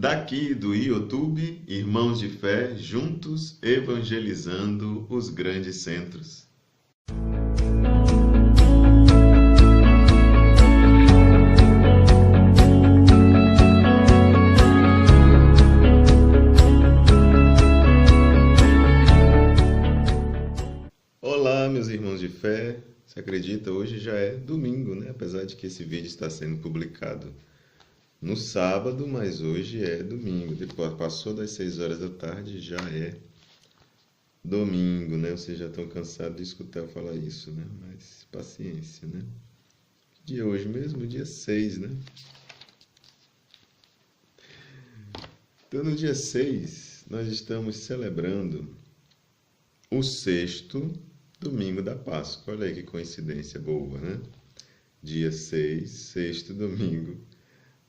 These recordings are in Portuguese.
Daqui do YouTube, Irmãos de Fé, juntos evangelizando os grandes centros. Olá, meus irmãos de fé. Você acredita? Hoje já é domingo, né? Apesar de que esse vídeo está sendo publicado no sábado, mas hoje é domingo. Depois passou das 6 horas da tarde, já é domingo, né? Vocês já estão cansados de escutar eu falar isso, né? Mas paciência, né? Dia hoje mesmo, dia 6, né? Então, no dia 6, nós estamos celebrando o sexto domingo da Páscoa. Olha aí que coincidência boa, né? Dia 6, sexto domingo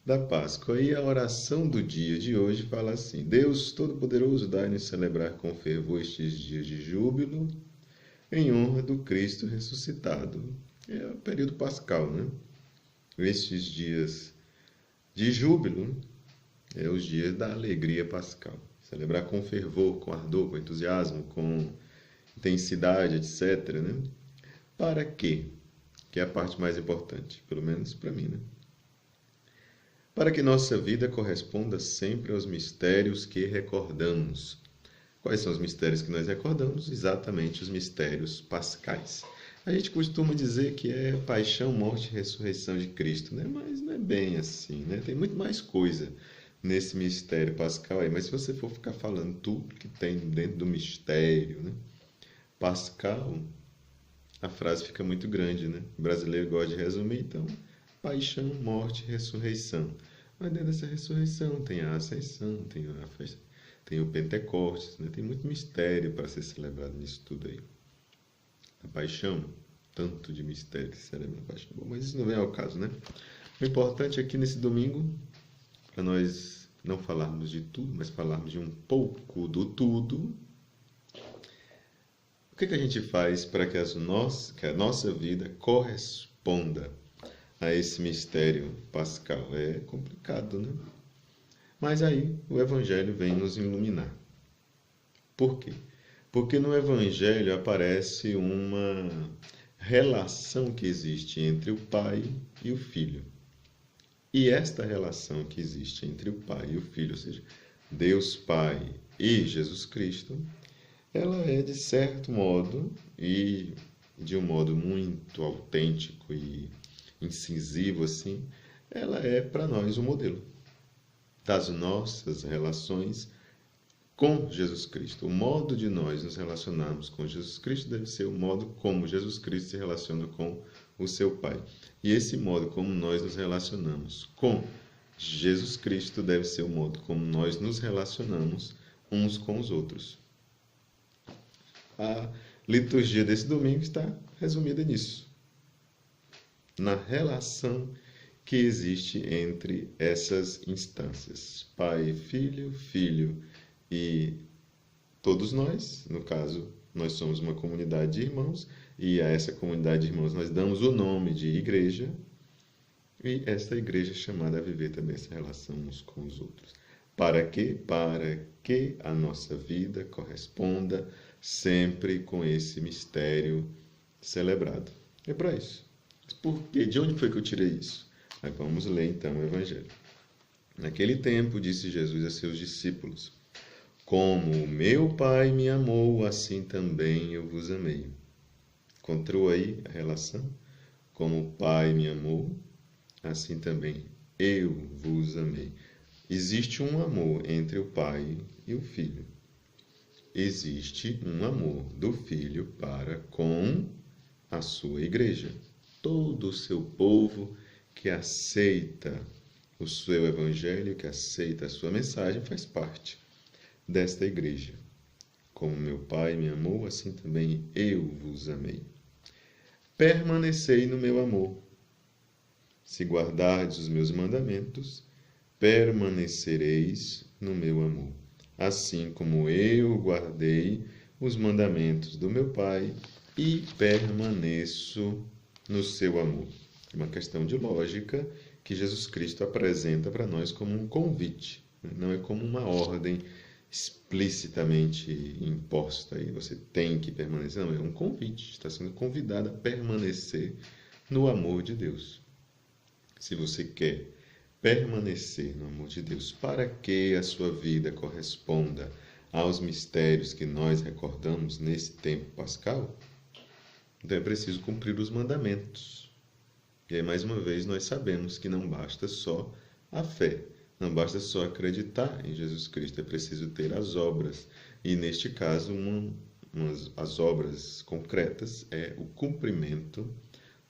da Páscoa. E a oração do dia de hoje fala assim: Deus Todo-Poderoso, dai-nos celebrar com fervor estes dias de júbilo em honra do Cristo ressuscitado. É o período pascal, né? Estes dias de júbilo é os dias da alegria pascal. Celebrar com fervor, com ardor, com entusiasmo, com intensidade, etc., né? Para quê? Que é a parte mais importante, pelo menos para mim, né? Para que nossa vida corresponda sempre aos mistérios que recordamos. Quais são os mistérios que nós recordamos? Exatamente os mistérios pascais. A gente costuma dizer que é paixão, morte e ressurreição de Cristo, né? Mas não é bem assim, né? Tem muito mais coisa nesse mistério pascal aí. Mas se você for ficar falando tudo que tem dentro do mistério, né, pascal, a frase fica muito grande, né? O brasileiro gosta de resumir, então, paixão, morte, ressurreição. Mas dentro dessa ressurreição tem a ascensão, tem a festa, tem o Pentecostes, né? Tem muito mistério para ser celebrado nisso tudo aí. A paixão, tanto de mistério que se celebra a paixão. Bom, mas isso não vem ao caso, né? O importante aqui nesse domingo, para nós não falarmos de tudo, mas falarmos de um pouco do tudo. O que a gente faz para que a nossa vida corresponda a esse mistério pascal? É complicado, né? Mas aí o Evangelho vem nos iluminar. Por quê? Porque no Evangelho aparece uma relação que existe entre o Pai e o Filho. E esta relação que existe entre o Pai e o Filho, ou seja, Deus Pai e Jesus Cristo, ela é, de certo modo, e de um modo muito autêntico e incisivo, assim, ela é para nós o modelo das nossas relações com Jesus Cristo. O modo de nós nos relacionarmos com Jesus Cristo deve ser o modo como Jesus Cristo se relaciona com o seu Pai. E esse modo como nós nos relacionamos com Jesus Cristo deve ser o modo como nós nos relacionamos uns com os outros. A liturgia desse domingo está resumida nisso, na relação que existe entre essas instâncias, Pai, Filho, Filho e todos nós. No caso, nós somos uma comunidade de irmãos, e a essa comunidade de irmãos nós damos o nome de igreja, e esta igreja é chamada a viver também essa relação uns com os outros. Para quê? Para que a nossa vida corresponda sempre com esse mistério celebrado. É para isso. Mas por quê? De onde foi que eu tirei isso? Aí vamos ler então o Evangelho. Naquele tempo disse Jesus a seus discípulos: Como o meu Pai me amou, assim também eu vos amei. Encontrou aí a relação? Como o Pai me amou, assim também eu vos amei. Existe um amor entre o Pai e o Filho. Existe um amor do Filho para com a sua igreja. Todo o seu povo que aceita o seu evangelho, que aceita a sua mensagem, faz parte desta igreja. Como meu Pai me amou, assim também eu vos amei. Permanecei no meu amor. Se guardardes os meus mandamentos, permanecereis no meu amor. Assim como eu guardei os mandamentos do meu Pai e permaneço no seu amor. É uma questão de lógica que Jesus Cristo apresenta para nós como um convite. Não é como uma ordem explicitamente imposta e você tem que permanecer. Não, é um convite. Está sendo convidado a permanecer no amor de Deus. Se você quer permanecer no amor de Deus, para que a sua vida corresponda aos mistérios que nós recordamos nesse tempo pascal, então é preciso cumprir os mandamentos. E aí, mais uma vez, nós sabemos que não basta só a fé, não basta só acreditar em Jesus Cristo, é preciso ter as obras. E, neste caso, as obras concretas é o cumprimento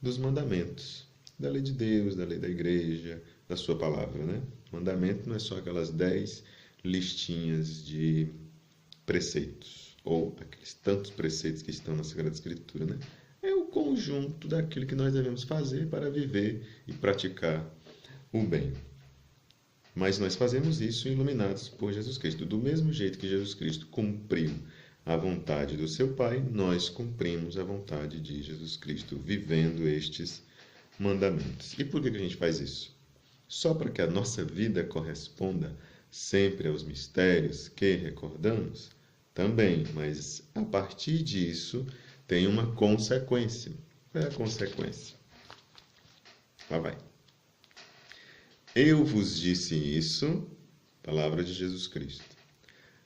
dos mandamentos, da lei de Deus, da lei da igreja, da sua palavra, né? Mandamento não é só aquelas 10 listinhas de preceitos, ou aqueles tantos preceitos que estão na Sagrada Escritura, né? É o conjunto daquilo que nós devemos fazer para viver e praticar o bem. Mas nós fazemos isso iluminados por Jesus Cristo. Do mesmo jeito que Jesus Cristo cumpriu a vontade do seu Pai, nós cumprimos a vontade de Jesus Cristo, vivendo estes mandamentos. E por que a gente faz isso? Só para que a nossa vida corresponda sempre aos mistérios que recordamos? Também, mas a partir disso tem uma consequência. Qual é a consequência? Lá vai. Eu vos disse isso, palavra de Jesus Cristo,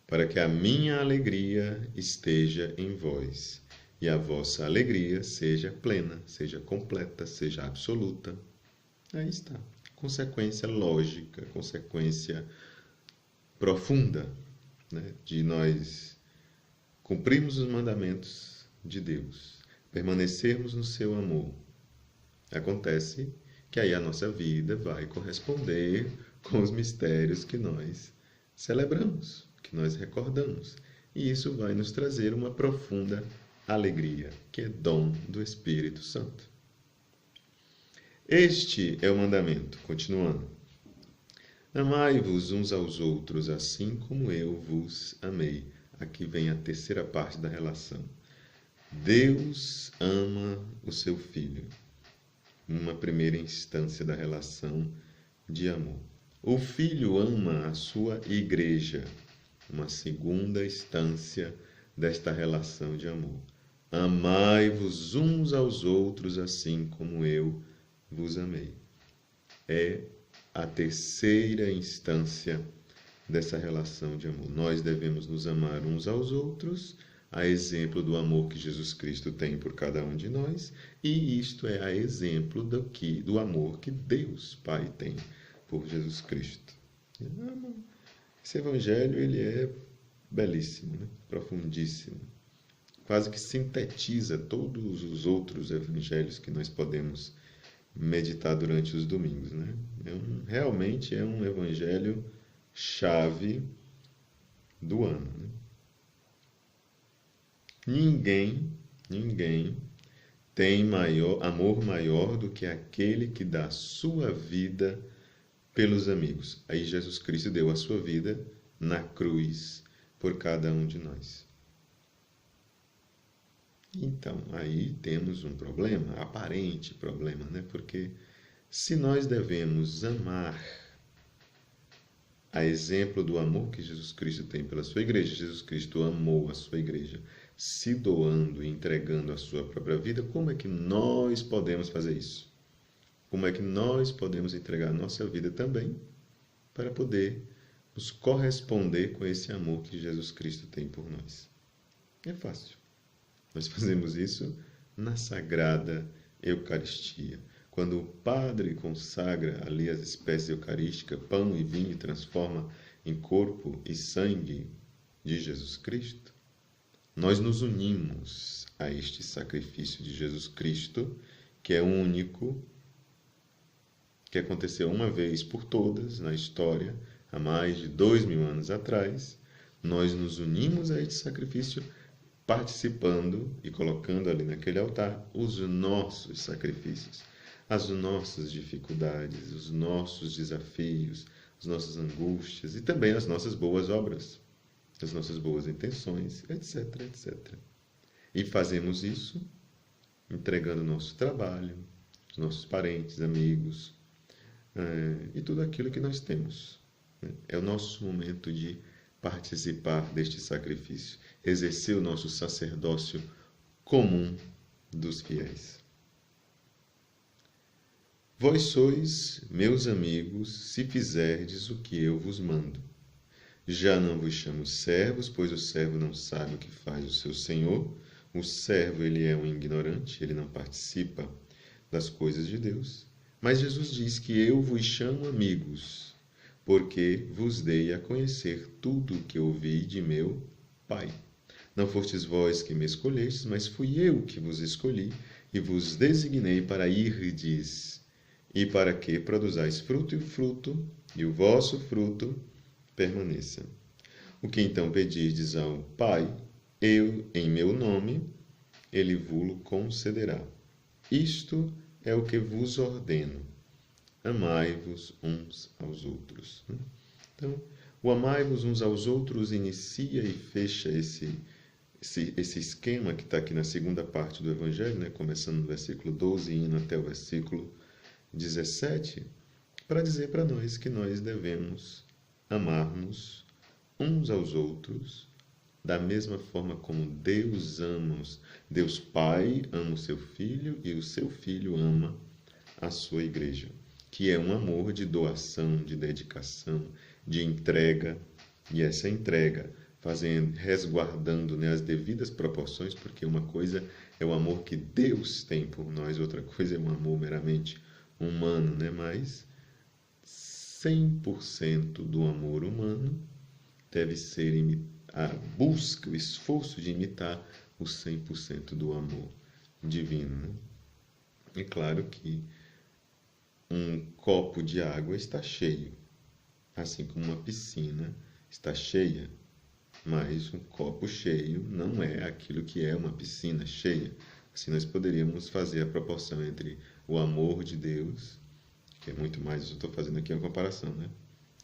para que a minha alegria esteja em vós e a vossa alegria seja plena, seja completa, seja absoluta. Aí está. Consequência lógica, consequência profunda, né, de nós cumprirmos os mandamentos de Deus, permanecermos no seu amor. Acontece que aí a nossa vida vai corresponder com os mistérios que nós celebramos, que nós recordamos. E isso vai nos trazer uma profunda alegria, que é dom do Espírito Santo. Este é o mandamento, continuando. Amai-vos uns aos outros, assim como eu vos amei. Aqui vem a terceira parte da relação. Deus ama o seu Filho. Uma primeira instância da relação de amor. O Filho ama a sua igreja. Uma segunda instância desta relação de amor. Amai-vos uns aos outros, assim como eu vos amei. É a terceira instância dessa relação de amor. Nós devemos nos amar uns aos outros, a exemplo do amor que Jesus Cristo tem por cada um de nós, e isto é a exemplo do amor que Deus Pai tem por Jesus Cristo. Esse evangelho ele é belíssimo, né? Profundíssimo. Quase que sintetiza todos os outros evangelhos que nós podemos meditar durante os domingos, né? Realmente é um evangelho chave do ano, né? Ninguém tem amor maior do que aquele que dá sua vida pelos amigos. Aí Jesus Cristo deu a sua vida na cruz por cada um de nós. Então, aí temos um problema, aparente problema, né? Porque se nós devemos amar a exemplo do amor que Jesus Cristo tem pela sua igreja, Jesus Cristo amou a sua igreja, se doando e entregando a sua própria vida, como é que nós podemos fazer isso? Como é que nós podemos entregar a nossa vida também para poder nos corresponder com esse amor que Jesus Cristo tem por nós? É fácil. Nós fazemos isso na Sagrada Eucaristia. Quando o Padre consagra ali as espécies eucarísticas, pão e vinho, e transforma em corpo e sangue de Jesus Cristo, nós nos unimos a este sacrifício de Jesus Cristo, que é único, que aconteceu uma vez por todas na história, há mais de 2000 anos atrás. Nós nos unimos a este sacrifício participando e colocando ali naquele altar os nossos sacrifícios, as nossas dificuldades, os nossos desafios, as nossas angústias e também as nossas boas obras, as nossas boas intenções, etc, etc. E fazemos isso entregando o nosso trabalho, os nossos parentes, amigos, e tudo aquilo que nós temos. né? É o nosso momento de participar deste sacrifício, exercer o nosso sacerdócio comum dos fiéis. Vós sois meus amigos, se fizerdes o que eu vos mando. Já não vos chamo servos, pois o servo não sabe o que faz o seu senhor. O servo, ele é um ignorante, ele não participa das coisas de Deus. Mas Jesus diz que eu vos chamo amigos, porque vos dei a conhecer tudo o que ouvi de meu Pai. Não fostes vós que me escolhestes, mas fui eu que vos escolhi e vos designei para irdes, e para que produzais fruto, e o vosso fruto permaneça. O que então pedirdes ao Pai, eu, em meu nome, ele vos concederá. Isto é o que vos ordeno. Amai-vos uns aos outros. Então, o amai-vos uns aos outros inicia e fecha esse esquema que está aqui na segunda parte do Evangelho, né? Começando no versículo 12 e indo até o versículo 17, para dizer para nós que nós devemos amar-nos uns aos outros da mesma forma como Deus ama. Deus Pai ama o seu Filho e o seu Filho ama a sua igreja, que é um amor de doação, de dedicação, de entrega, e essa entrega resguardando, né, as devidas proporções, porque uma coisa é o amor que Deus tem por nós, outra coisa é um amor meramente humano, né? Mas 100% do amor humano deve ser a busca, o esforço de imitar o 100% do amor divino, né? É claro que um copo de água está cheio, assim como uma piscina está cheia, mas um copo cheio não é aquilo que é uma piscina cheia. Assim nós poderíamos fazer a proporção entre o amor de Deus, que é muito mais, eu estou fazendo aqui uma comparação, né?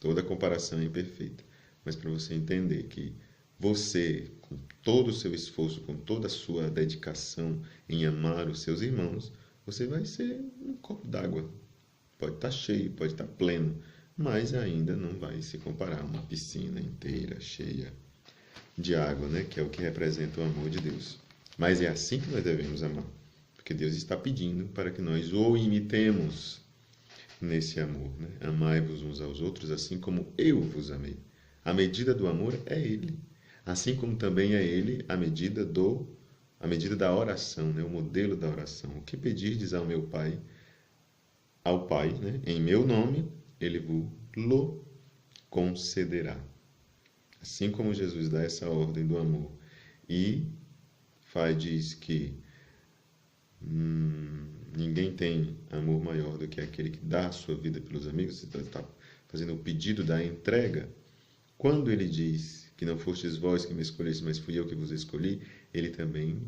Toda comparação é imperfeita, mas para você entender que você, com todo o seu esforço, com toda a sua dedicação em amar os seus irmãos, você vai ser um copo d'água. Pode estar cheio, pode estar pleno, mas ainda não vai se comparar a uma piscina inteira, cheia de água, né? Que é o que representa o amor de Deus. Mas é assim que nós devemos amar, porque Deus está pedindo para que nós o imitemos nesse amor, né? Amai-vos uns aos outros assim como eu vos amei. A medida do amor é Ele, assim como também é Ele a medida da oração, né? O modelo da oração. O que pedirdes ao meu Pai, ao Pai, né? Em meu nome, Ele vos concederá. Assim como Jesus dá essa ordem do amor e diz que ninguém tem amor maior do que aquele que dá a sua vida pelos amigos, você está fazendo o pedido da entrega. Quando ele diz que não fostes vós que me escolheste, mas fui eu que vos escolhi, ele também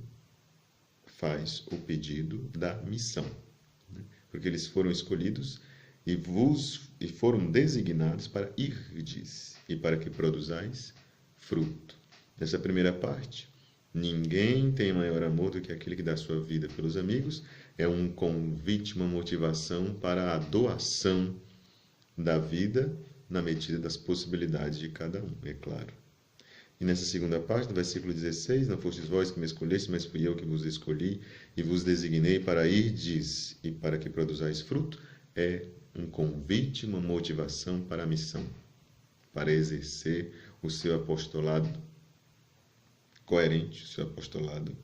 faz o pedido da missão, né? Porque eles foram escolhidos e foram designados para irdes e para que produzais fruto. Nessa primeira parte, ninguém tem maior amor do que aquele que dá sua vida pelos amigos. É um convite, uma motivação para a doação da vida na medida das possibilidades de cada um, é claro. E nessa segunda parte, no versículo 16, não fostes vós que me escolheste, mas fui eu que vos escolhi e vos designei para irdes e para que produzais fruto, é um convite, uma motivação para a missão, para exercer o seu apostolado coerente, o seu apostolado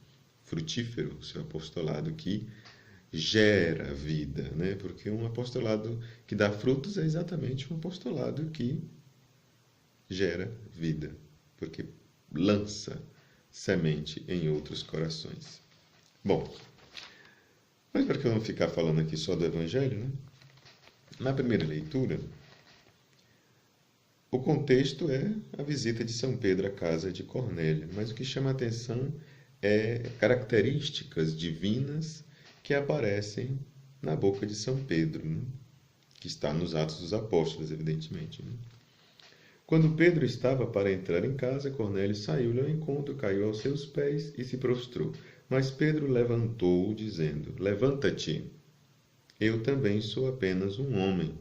frutífero, o seu apostolado que gera vida, né? Porque um apostolado que dá frutos é exatamente um apostolado que gera vida, porque lança semente em outros corações. Bom, mas para que eu não ficar falando aqui só do Evangelho, né? Na primeira leitura, o contexto é a visita de São Pedro à casa de Cornélio, mas o que chama a atenção é características divinas que aparecem na boca de São Pedro, né? Que está nos Atos dos Apóstolos, evidentemente, né? Quando Pedro estava para entrar em casa, Cornélio saiu-lhe ao encontro, caiu aos seus pés e se prostrou. Mas Pedro levantou-o, dizendo: Levanta-te, eu também sou apenas um homem.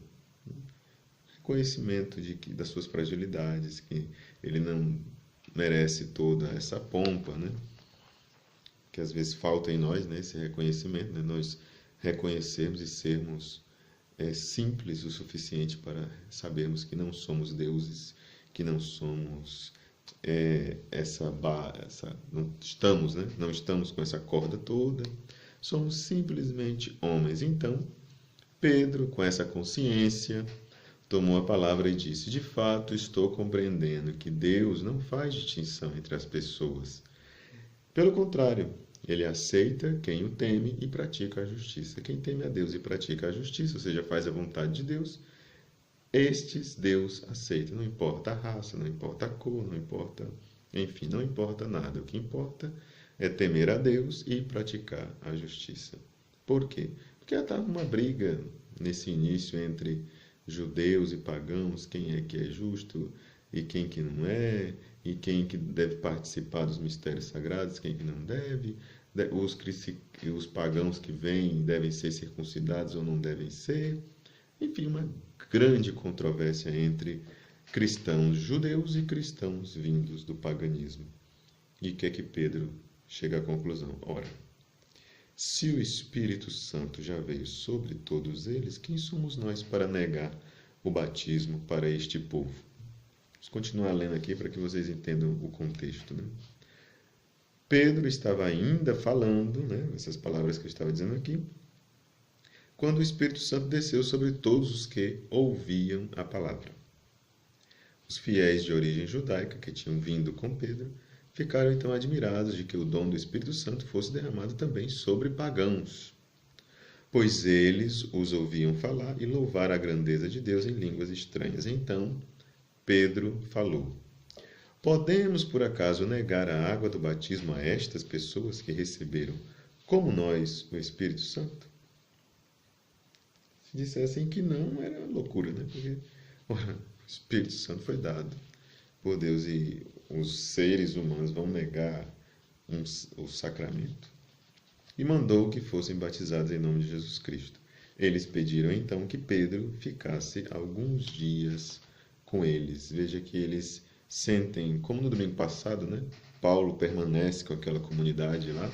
conhecimento das suas fragilidades, que ele não merece toda essa pompa, né? Que às vezes falta em nós, né? Esse reconhecimento, né? Nós reconhecermos e sermos simples o suficiente para sabermos que não somos deuses, que não somos não estamos, né? Não estamos com essa corda toda, somos simplesmente homens. Então, Pedro, com essa consciência, tomou a palavra e disse: de fato, estou compreendendo que Deus não faz distinção entre as pessoas. Pelo contrário, ele aceita quem o teme e pratica a justiça. Quem teme a Deus e pratica a justiça, ou seja, faz a vontade de Deus, estes Deus aceita. Não importa a raça, não importa a cor, não importa, enfim, não importa nada. O que importa é temer a Deus e praticar a justiça. Por quê? Porque estava uma briga nesse início entre judeus e pagãos, quem é que é justo e quem que não é, e quem que deve participar dos mistérios sagrados, quem que não deve, os pagãos que vêm devem ser circuncidados ou não devem ser. Enfim, uma grande controvérsia entre cristãos judeus e cristãos vindos do paganismo. E o que é que Pedro chega à conclusão? Ora, se o Espírito Santo já veio sobre todos eles, quem somos nós para negar o batismo para este povo? Vamos continuar lendo aqui para que vocês entendam o contexto, né? Pedro estava ainda falando, né, essas palavras que eu estava dizendo aqui, quando o Espírito Santo desceu sobre todos os que ouviam a palavra. Os fiéis de origem judaica que tinham vindo com Pedro ficaram então admirados de que o dom do Espírito Santo fosse derramado também sobre pagãos, pois eles os ouviam falar e louvar a grandeza de Deus em línguas estranhas. Então Pedro falou: podemos, por acaso, negar a água do batismo a estas pessoas que receberam, como nós, o Espírito Santo? Se dissessem que não, era loucura, né? Porque o Espírito Santo foi dado por Deus e os seres humanos vão negar o sacramento. E mandou que fossem batizados em nome de Jesus Cristo. Eles pediram então que Pedro ficasse alguns dias com eles. Veja que eles sentem, como no domingo passado, né? Paulo permanece com aquela comunidade lá.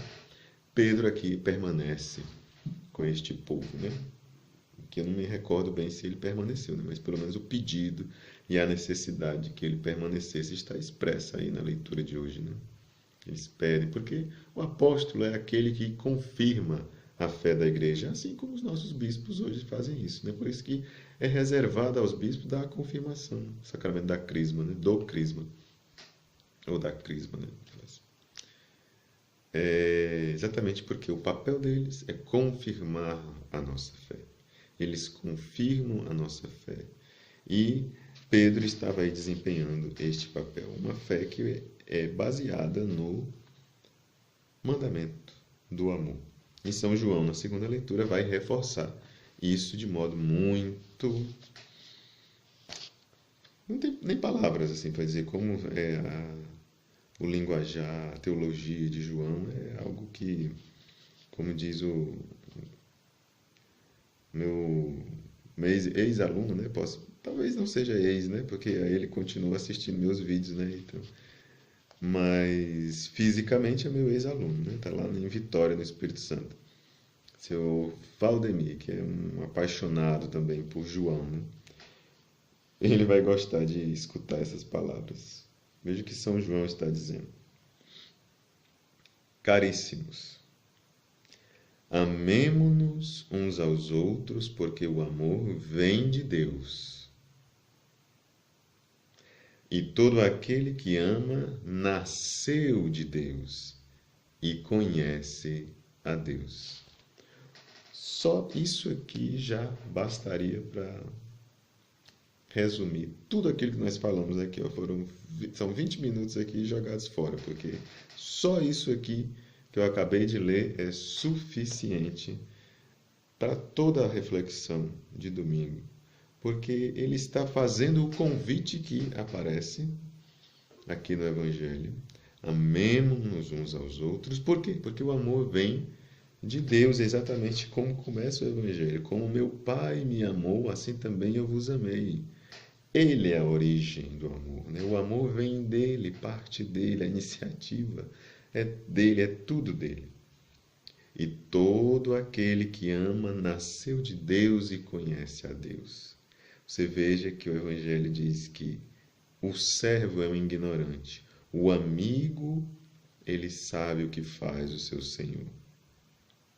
Pedro aqui permanece com este povo, né? Que eu não me recordo bem se ele permaneceu, né? Mas pelo menos o pedido e a necessidade que ele permanecesse está expressa aí na leitura de hoje, né? Eles pedem, porque o apóstolo é aquele que confirma a fé da igreja, assim como os nossos bispos hoje fazem isso, né? Por isso que é reservado aos bispos da confirmação, o sacramento da crisma, né? Do crisma, ou da crisma, né? Exatamente porque o papel deles é confirmar a nossa fé. Eles confirmam a nossa fé. E Pedro estava aí desempenhando este papel, uma fé que é baseada no mandamento do amor. E São João, na segunda leitura, vai reforçar isso de modo muito... Não tem nem palavras assim para dizer como o linguajar, a teologia de João é algo que, como diz o meu ex-aluno, né? Talvez não seja ex, né? Porque aí ele continua assistindo meus vídeos, né? Então, mas fisicamente é meu ex-aluno, né? Está lá em Vitória, no Espírito Santo. Seu Valdemir, que é um apaixonado também por João, né? Ele vai gostar de escutar essas palavras. Veja o que São João está dizendo. Caríssimos, amemo-nos uns aos outros, porque o amor vem de Deus. E todo aquele que ama nasceu de Deus e conhece a Deus. Só isso aqui já bastaria para resumir tudo aquilo que nós falamos aqui. São 20 minutos aqui jogados fora, porque só isso aqui que eu acabei de ler é suficiente para toda a reflexão de domingo, porque ele está fazendo o convite que aparece aqui no Evangelho. Amemo-nos uns aos outros. Por quê? Porque o amor vem de Deus, exatamente como começa o Evangelho. Como meu Pai me amou, assim também eu vos amei. Ele é a origem do amor, né? O amor vem dele, parte dele, a iniciativa é dele, é tudo dele. E todo aquele que ama nasceu de Deus e conhece a Deus. Você veja que o Evangelho diz que o servo é um ignorante, o amigo, ele sabe o que faz o seu Senhor.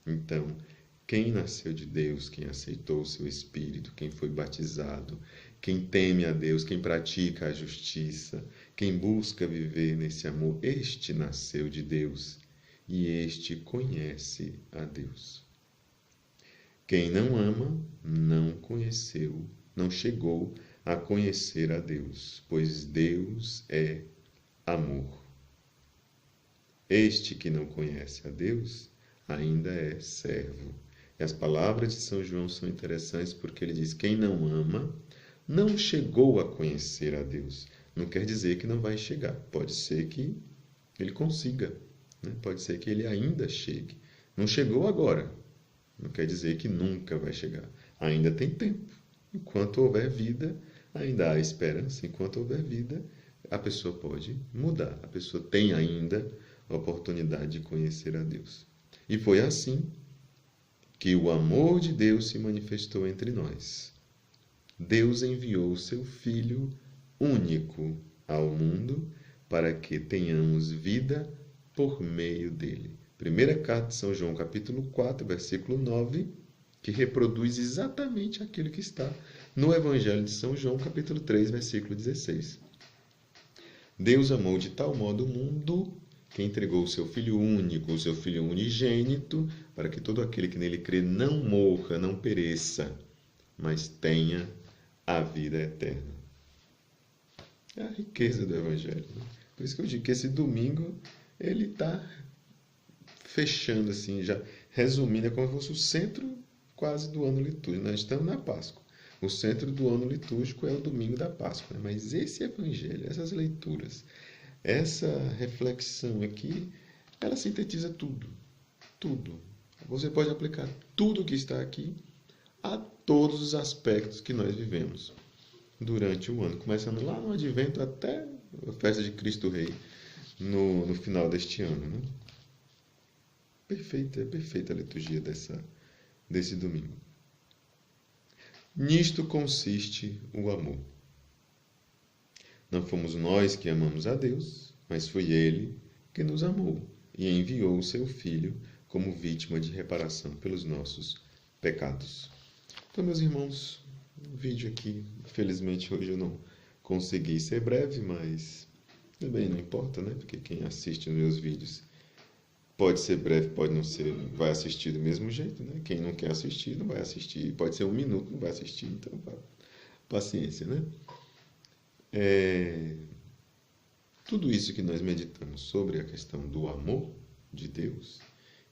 Então, quem nasceu de Deus, quem aceitou o seu Espírito, quem foi batizado, quem teme a Deus, quem pratica a justiça, quem busca viver nesse amor, este nasceu de Deus e este conhece a Deus. Quem não ama, não conheceu, não chegou a conhecer a Deus, pois Deus é amor. Este que não conhece a Deus ainda é servo. E as palavras de São João são interessantes porque ele diz: quem não ama não chegou a conhecer a Deus. Não quer dizer que não vai chegar. Pode ser que ele consiga, né? Pode ser que ele ainda chegue. Não chegou agora. Não quer dizer que nunca vai chegar. Ainda tem tempo. Enquanto houver vida, ainda há esperança. Enquanto houver vida, a pessoa pode mudar. A pessoa tem ainda a oportunidade de conhecer a Deus. E foi assim que o amor de Deus se manifestou entre nós. Deus enviou o seu Filho único ao mundo para que tenhamos vida por meio dele. Primeira carta de São João, capítulo 4, versículo 9, que reproduz exatamente aquilo que está no Evangelho de São João, capítulo 3, versículo 16. Deus amou de tal modo o mundo que entregou o seu Filho único, o seu Filho unigênito, para que todo aquele que nele crê não morra, não pereça, mas tenha a vida eterna. É a riqueza do Evangelho, né? Por isso que eu digo que esse domingo ele está fechando assim, já resumindo, é como se fosse o centro quase do ano litúrgico. Nós estamos na Páscoa. O centro do ano litúrgico é o domingo da Páscoa, né? Mas esse Evangelho, essas leituras, essa reflexão aqui, ela sintetiza tudo. Tudo. Você pode aplicar tudo que está aqui a todos os aspectos que nós vivemos durante o ano, começando lá no Advento até a festa de Cristo Rei no final deste ano, né? Perfeita, é perfeita a liturgia desse domingo. Nisto consiste o amor. Não fomos nós que amamos a Deus, mas foi Ele que nos amou e enviou o seu Filho como vítima de reparação pelos nossos pecados. Então, meus irmãos, o vídeo aqui, infelizmente hoje eu não consegui ser breve, mas também não importa, né? Porque quem assiste os meus vídeos pode ser breve, pode não ser, vai assistir do mesmo jeito, né? Quem não quer assistir, não vai assistir. Pode ser 1 minuto, não vai assistir, então paciência, né? Tudo isso que nós meditamos sobre a questão do amor de Deus,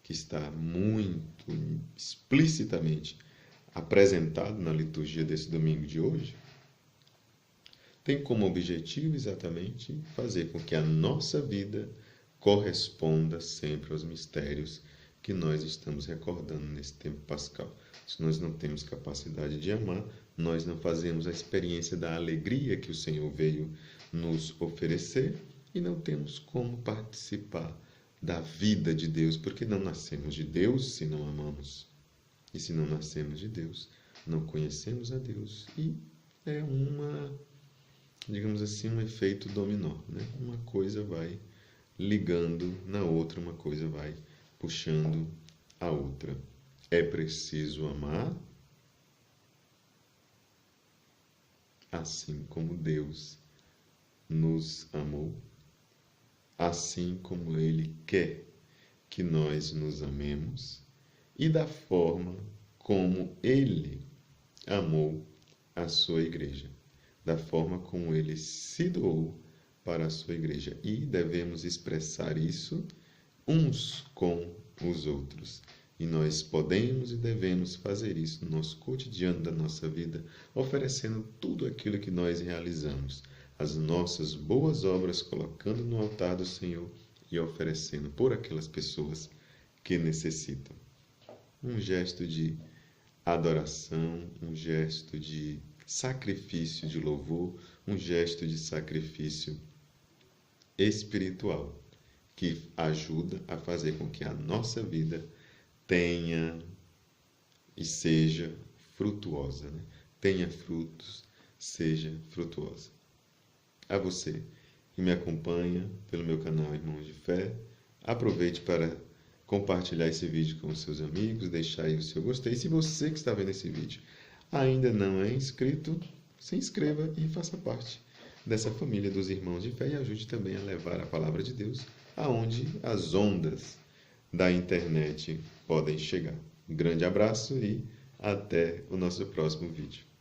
que está muito explicitamente apresentado na liturgia desse domingo de hoje, tem como objetivo exatamente fazer com que a nossa vida corresponda sempre aos mistérios que nós estamos recordando nesse tempo pascal. Se nós não temos capacidade de amar, nós não fazemos a experiência da alegria que o Senhor veio nos oferecer e não temos como participar da vida de Deus, porque não nascemos de Deus se não amamos. E se não nascemos de Deus, não conhecemos a Deus. E é digamos assim, um efeito dominó, né? Uma coisa vai ligando na outra, uma coisa vai puxando a outra. É preciso amar assim como Deus nos amou, assim como Ele quer que nós nos amemos e da forma como Ele amou a sua igreja, da forma como Ele se doou para a sua igreja. E devemos expressar isso uns com os outros. E nós podemos e devemos fazer isso no nosso cotidiano da nossa vida, oferecendo tudo aquilo que nós realizamos, as nossas boas obras, colocando no altar do Senhor e oferecendo por aquelas pessoas que necessitam. Um gesto de adoração, um gesto de sacrifício de louvor, um gesto de sacrifício espiritual, que ajuda a fazer com que a nossa vida tenha e seja frutuosa, né? Tenha frutos, seja frutuosa. A você que me acompanha pelo meu canal Irmãos de Fé, aproveite para compartilhar esse vídeo com os seus amigos, deixar aí o seu gostei. Se você que está vendo esse vídeo ainda não é inscrito, se inscreva e faça parte dessa família dos Irmãos de Fé e ajude também a levar a palavra de Deus aonde as ondas da internet podem chegar. Um grande abraço e até o nosso próximo vídeo.